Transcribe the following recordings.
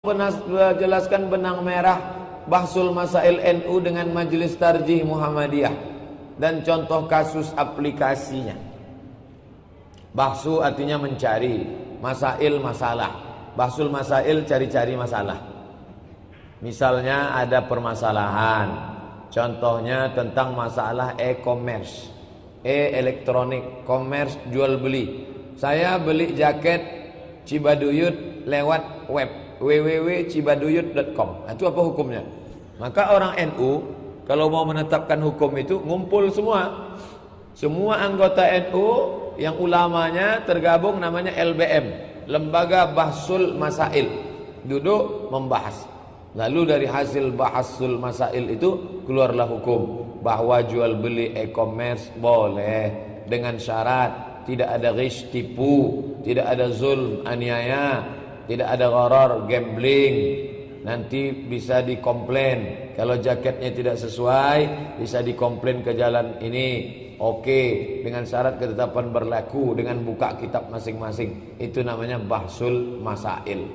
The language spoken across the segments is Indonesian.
Pernah jelaskan benang merah Bahsul Masail NU dengan Majelis Tarjih Muhammadiyah dan contoh kasus aplikasinya. Bahsu artinya mencari, masail masalah. Bahsul Masail cari-cari masalah. Misalnya ada permasalahan, contohnya tentang masalah e-commerce, elektronik, commerce jual beli. Saya beli jaket Cibaduyut lewat web www.cibaduyut.com. Itu apa hukumnya? Maka orang NU kalau mau menetapkan hukum itu ngumpul semua anggota NU yang ulamanya tergabung namanya LBM, Lembaga Bahsul Masail, duduk membahas. Lalu dari hasil Bahsul Masail itu keluarlah hukum bahwa jual beli e-commerce boleh dengan syarat tidak ada ghish, tipu, tidak ada zulm, aniaya, tidak ada gharar, gambling. Nanti bisa dikomplain. Kalau jaketnya tidak sesuai, bisa dikomplain ke jalan ini. Oke, dengan syarat ketetapan berlaku dengan buka kitab masing-masing. Itu namanya Bahsul Masail.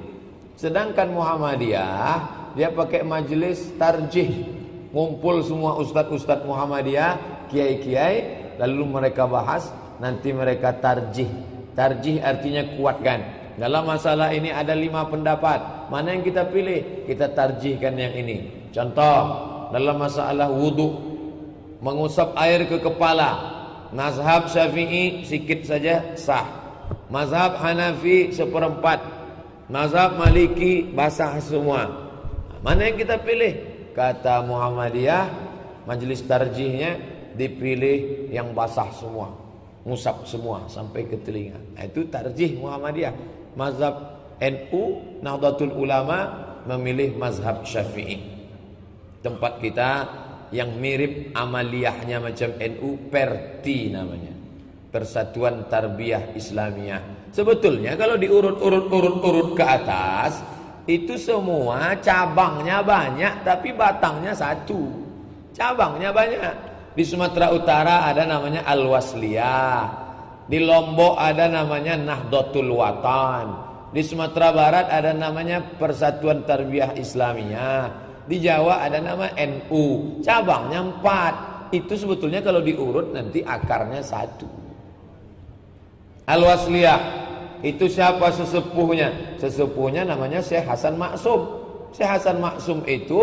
Sedangkan Muhammadiyah, dia pakai majelis tarjih. Ngumpul semua ustadz-ustadz Muhammadiyah, kiai-kiai, lalu mereka bahas, nanti mereka tarjih. Tarjih artinya kuatkan. Dalam masalah ini ada 5 pendapat. Mana yang kita pilih? Kita tarjihkan yang ini. Contoh, dalam masalah wudu, mengusap air ke kepala. Mazhab Syafi'i sikit saja sah. Mazhab Hanafi 1/4. Mazhab Maliki basah semua. Mana yang kita pilih? Kata Muhammadiyah, majelis tarjihnya dipilih yang basah semua, ngusap semua sampai ke telinga. Itu tarjih Muhammadiyah. Mazhab NU, Nahdlatul Ulama memilih mazhab Syafi'i. Tempat kita yang mirip amaliyahnya macam NU, PERTI namanya, Persatuan Tarbiyah Islamiyah. Sebetulnya kalau diurut ke atas, itu semua cabangnya banyak tapi batangnya satu. Cabangnya banyak. Di Sumatera Utara ada namanya Al-Wasliyah. Di Lombok ada namanya Nahdlatul Watan. Di Sumatera Barat ada namanya Persatuan Tarbiyah Islamiyah. Di Jawa ada nama NU. Cabangnya 4. Itu sebetulnya kalau diurut nanti akarnya 1. Al-Wasliyah itu siapa sesepuhnya? Sesepuhnya namanya Syekh Hasan Maksum. Syekh Hasan Maksum itu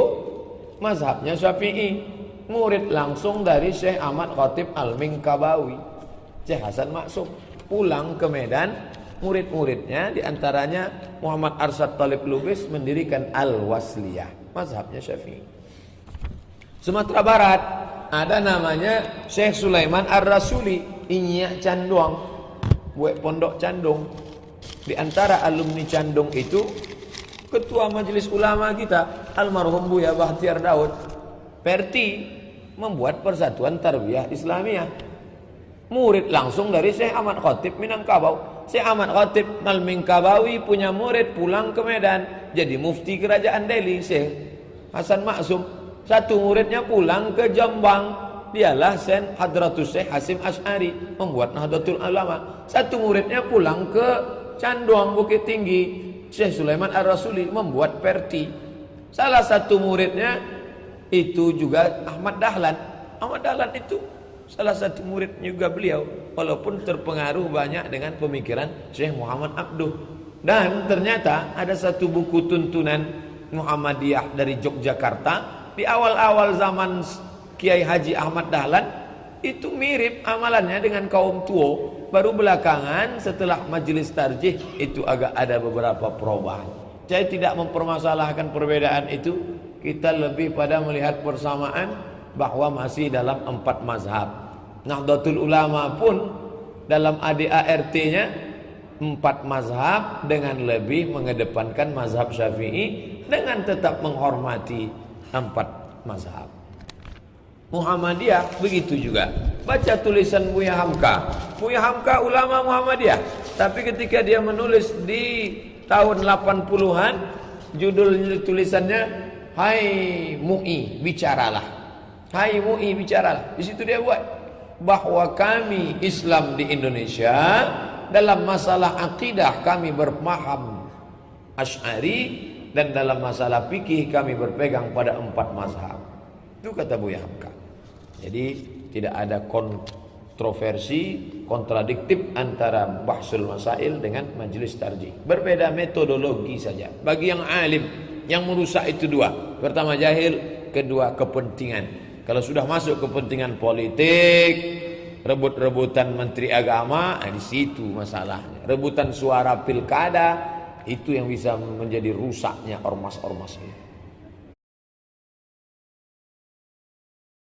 mazhabnya Syafi'i, murid langsung dari Syekh Ahmad Khatib Al-Minkabawi. Syekh Hasan Maksum pulang ke Medan, murid-muridnya diantaranya Muhammad Arsyad Talib Lubis mendirikan Al-Wasliyah, mazhabnya Syafi'i. Sumatera Barat ada namanya Syekh Sulaiman Ar-Rasuli, Inyak Candong, buat pondok Candong. Di antara alumni Candong itu ketua majelis ulama kita almarhum Buya Bahtiar Daud. PERTI membuat Persatuan Tarbiyah Islamiyah, murid langsung dari Syekh Ahmad Khatib Minangkabau. Syekh Ahmad Khatib Al-Minkabawi punya murid pulang ke Medan jadi mufti kerajaan Delhi, Syekh Hasan Maksum. Satu muridnya pulang ke Jombang, dialah Syekh Hadratus Syekh Hasim Asy'ari, membuat Nahdlatul Ulama. Satu muridnya pulang ke Candong Bukit Tinggi, Syekh Sulaiman Ar-Rasuli, membuat PERTI. Salah satu muridnya itu juga Ahmad Dahlan. Ahmad Dahlan itu salah satu murid juga beliau, walaupun terpengaruh banyak dengan pemikiran Syekh Muhammad Abduh. Dan ternyata ada satu buku tuntunan Muhammadiyah dari Yogyakarta di awal-awal zaman Kiai Haji Ahmad Dahlan, itu mirip amalannya dengan kaum Tuo. Baru belakangan setelah majelis tarjih itu agak ada beberapa perubahan. Saya tidak mempermasalahkan perbedaan itu, kita lebih pada melihat persamaan bahwa masih dalam 4 mazhab. Nahdlatul Ulama pun dalam ADART-nya 4 mazhab dengan lebih mengedepankan mazhab Syafi'i dengan tetap menghormati 4 mazhab. Muhammadiyah begitu juga. Baca tulisan Buya Hamka. Buya Hamka ulama Muhammadiyah, tapi ketika dia menulis di tahun 80-an, judul tulisannya Hai MUI bicaralah. Hai MUI bicaralah. Di situ dia buat bahwa kami Islam di Indonesia dalam masalah akidah kami berpaham Asy'ari, dan dalam masalah fikih kami berpegang pada 4 mazhab. Itu kata Buya Hamka. Jadi tidak ada kontroversi, kontradiktif antara bahsul masail dengan majelis tarjih. Berbeda metodologi saja. Bagi yang alim, yang merusak itu 2. Pertama jahil, kedua kepentingan. Kalau sudah masuk kepentingan politik, rebut-rebutan menteri agama, di situ masalahnya. Rebutan suara pilkada, itu yang bisa menjadi rusaknya ormas-ormas ini.